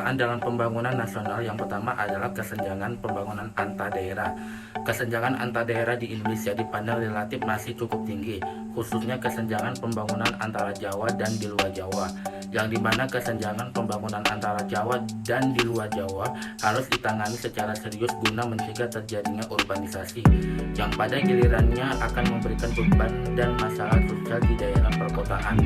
permasalahan dalam pembangunan nasional yang pertama adalah kesenjangan pembangunan antar daerah. Kesenjangan antar daerah di Indonesia dipandang relatif masih cukup tinggi, khususnya kesenjangan pembangunan antara Jawa dan di luar Jawa, yang dimana kesenjangan pembangunan antara Jawa dan di luar Jawa harus ditangani secara serius guna mencegah terjadinya urbanisasi, yang pada gilirannya akan memberikan beban dan masalah sosial di daerah perkotaan.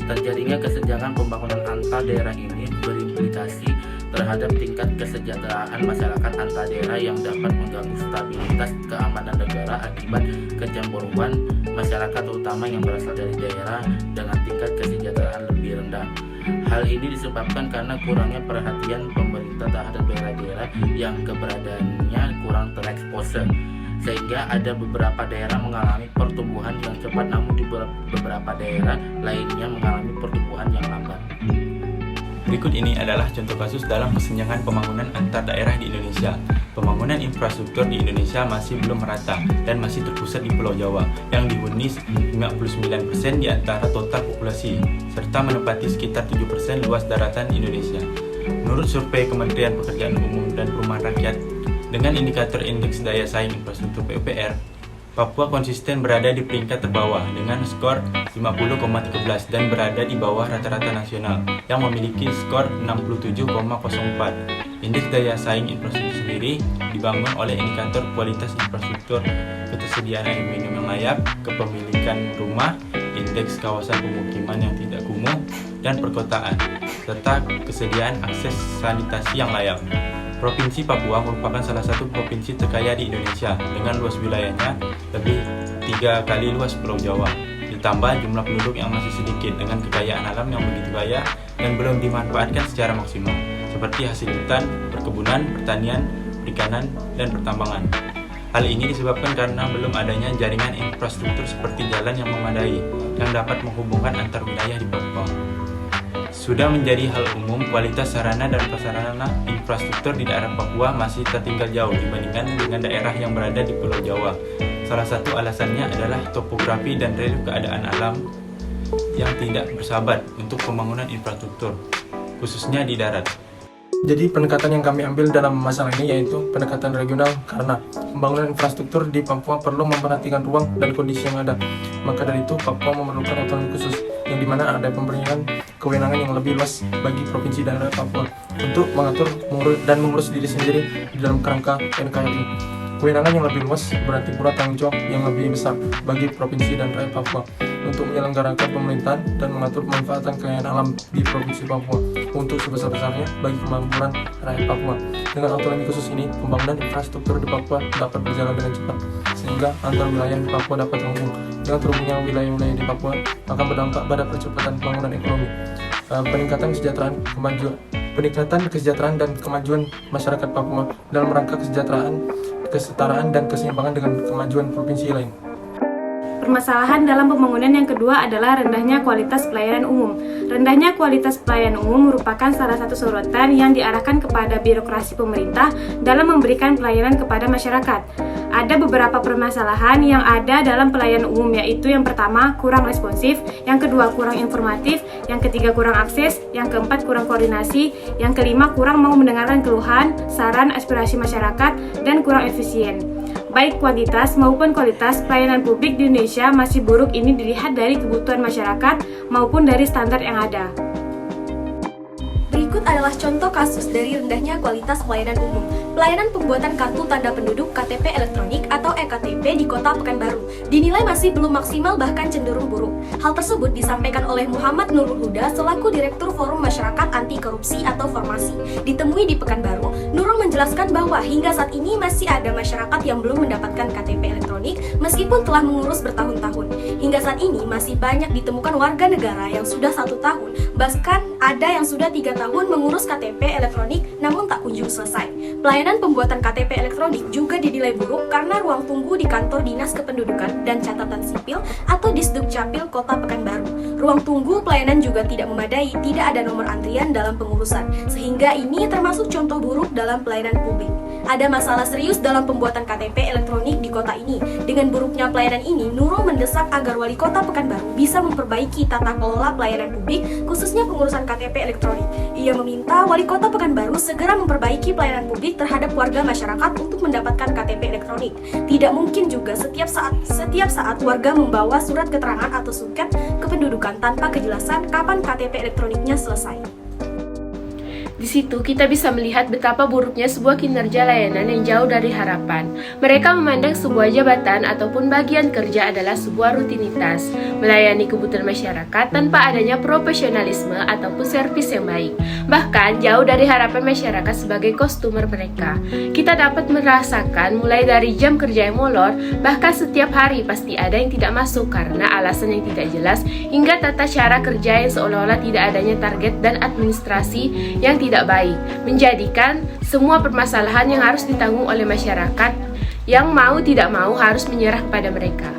Terjadinya kesenjangan pembangunan antar daerah ini berimplikasi terhadap tingkat kesejahteraan masyarakat antar daerah yang dapat mengganggu stabilitas keamanan negara akibat kecemburuan masyarakat terutama yang berasal dari daerah dengan tingkat kesejahteraan lebih rendah. Hal ini disebabkan karena kurangnya perhatian pemerintah terhadap daerah-daerah yang keberadaannya kurang terekspos, sehingga ada beberapa daerah mengalami pertumbuhan yang cepat namun di beberapa daerah lainnya mengalami pertumbuhan yang lambat. Berikut ini adalah contoh kasus dalam kesenjangan pembangunan antar daerah di Indonesia. Pembangunan infrastruktur di Indonesia masih belum merata dan masih terpusat di Pulau Jawa yang dihuni 59% di antara total populasi serta menempati sekitar 7% luas daratan Indonesia. Menurut survei Kementerian Pekerjaan Umum dan Perumahan Rakyat dengan indikator Indeks Daya Saing Infrastruktur PUPR, Papua konsisten berada di peringkat terbawah dengan skor 50,13 dan berada di bawah rata-rata nasional yang memiliki skor 67,04. Indeks daya saing infrastruktur sendiri dibangun oleh indikator kualitas infrastruktur, ketersediaan air minum yang layak, kepemilikan rumah, indeks kawasan pemukiman yang tidak kumuh, dan perkotaan, serta kesediaan akses sanitasi yang layak. Provinsi Papua merupakan salah satu provinsi terkaya di Indonesia dengan luas wilayahnya lebih 3 kali luas Pulau Jawa. Ditambah jumlah penduduk yang masih sedikit dengan kekayaan alam yang begitu kaya dan belum dimanfaatkan secara maksimal, seperti hasil hutan, perkebunan, pertanian, perikanan, dan pertambangan. Hal ini disebabkan karena belum adanya jaringan infrastruktur seperti jalan yang memadai yang dapat menghubungkan antar wilayah di Papua. Sudah menjadi hal umum, kualitas sarana dan prasarana infrastruktur di daerah Papua masih tertinggal jauh dibandingkan dengan daerah yang berada di Pulau Jawa. Salah satu alasannya adalah topografi dan relief keadaan alam yang tidak bersahabat untuk pembangunan infrastruktur, khususnya di darat. Jadi pendekatan yang kami ambil dalam masalah ini yaitu pendekatan regional karena pembangunan infrastruktur di Papua perlu memperhatikan ruang dan kondisi yang ada. Maka dari itu Papua memerlukan otonomi khusus yang dimana ada pemberian kewenangan yang lebih luas bagi provinsi dan daerah Papua untuk mengatur dan mengurus diri sendiri di dalam kerangka NKRI. Kewenangan yang lebih luas berarti pula tanggung jawab yang lebih besar bagi provinsi dan rakyat Papua untuk menyelenggarakan pemerintahan dan mengatur pemanfaatan kekayaan alam di provinsi Papua untuk sebesar-besarnya bagi kemakmuran rakyat Papua. Dengan otonomi khusus ini, pembangunan infrastruktur di Papua dapat berjalan dengan cepat sehingga antar wilayah di Papua dapat terhubung. Dengan terhubungnya wilayah-wilayah di Papua akan berdampak pada percepatan pembangunan ekonomi, peningkatan kesejahteraan dan kemajuan masyarakat Papua dalam rangka kesetaraan dan keseimbangan dengan kemajuan provinsi lain. Permasalahan dalam pembangunan yang kedua adalah rendahnya kualitas pelayanan umum. Rendahnya kualitas pelayanan umum merupakan salah satu sorotan yang diarahkan kepada birokrasi pemerintah dalam memberikan pelayanan kepada masyarakat. Ada beberapa permasalahan yang ada dalam pelayanan umum, yaitu yang pertama kurang responsif, yang kedua kurang informatif, yang ketiga kurang akses, yang keempat kurang koordinasi, yang kelima kurang mau mendengarkan keluhan, saran, aspirasi masyarakat, dan kurang efisien. Baik kuantitas maupun kualitas pelayanan publik di Indonesia masih buruk. Ini dilihat dari kebutuhan masyarakat maupun dari standar yang ada. Berikut adalah contoh kasus dari rendahnya kualitas pelayanan umum. Pelayanan pembuatan kartu tanda penduduk KTP elektronik atau EKTP di Kota Pekanbaru dinilai masih belum maksimal bahkan cenderung buruk. Hal tersebut disampaikan oleh Muhammad Nurul Huda selaku Direktur Forum Masyarakat Anti Korupsi atau Formasi. Ditemui di Pekanbaru, Nurul menjelaskan bahwa hingga saat ini masih ada masyarakat yang belum mendapatkan KTP elektronik meskipun telah mengurus bertahun-tahun. Hingga saat ini masih banyak ditemukan warga negara yang sudah 1 tahun, bahkan ada yang sudah 3 tahun mengurus KTP elektronik namun tak kunjung selesai. Pelayanan pembuatan KTP elektronik juga dinilai buruk karena ruang tunggu di kantor Dinas Kependudukan dan Catatan Sipil atau Disdukcapil Kota Pekanbaru. Ruang tunggu pelayanan juga tidak memadai, tidak ada nomor antrian dalam pengurusan, sehingga ini termasuk contoh buruk dalam pelayanan publik. Ada masalah serius dalam pembuatan KTP elektronik di kota ini. Dengan buruknya pelayanan ini, Nurul mendesak agar Wali Kota Pekanbaru bisa memperbaiki tata kelola pelayanan publik, khususnya pengurusan KTP elektronik. Ia meminta Wali Kota Pekanbaru perlu segera memperbaiki pelayanan publik terhadap warga masyarakat untuk mendapatkan KTP elektronik. Tidak mungkin juga setiap saat warga membawa surat keterangan atau suket kependudukan tanpa kejelasan kapan KTP elektroniknya selesai. Di situ kita bisa melihat betapa buruknya sebuah kinerja layanan yang jauh dari harapan. Mereka memandang sebuah jabatan ataupun bagian kerja adalah sebuah rutinitas, melayani kebutuhan masyarakat tanpa adanya profesionalisme ataupun servis yang baik. Bahkan jauh dari harapan masyarakat sebagai customer mereka. Kita dapat merasakan mulai dari jam kerja yang molor, bahkan setiap hari pasti ada yang tidak masuk karena alasan yang tidak jelas, hingga tata cara kerja yang seolah-olah tidak adanya target dan administrasi yang tidak baik, menjadikan semua permasalahan yang harus ditanggung oleh masyarakat yang mau tidak mau harus menyerah kepada mereka.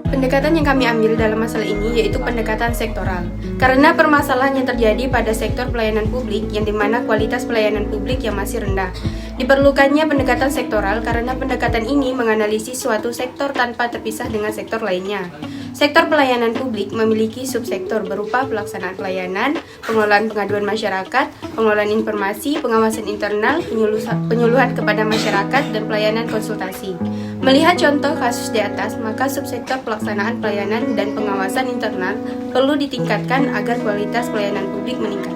Pendekatan yang kami ambil dalam masalah ini yaitu pendekatan sektoral. Karena permasalahan yang terjadi pada sektor pelayanan publik yang dimana kualitas pelayanan publik yang masih rendah. Diperlukannya pendekatan sektoral karena pendekatan ini menganalisis suatu sektor tanpa terpisah dengan sektor lainnya. Sektor pelayanan publik memiliki subsektor berupa pelaksanaan pelayanan, pengelolaan pengaduan masyarakat, pengelolaan informasi, pengawasan internal, penyuluhan kepada masyarakat, dan pelayanan konsultasi. Melihat contoh kasus di atas, maka subsektor pelaksanaan pelayanan dan pengawasan internal perlu ditingkatkan agar kualitas pelayanan publik meningkat.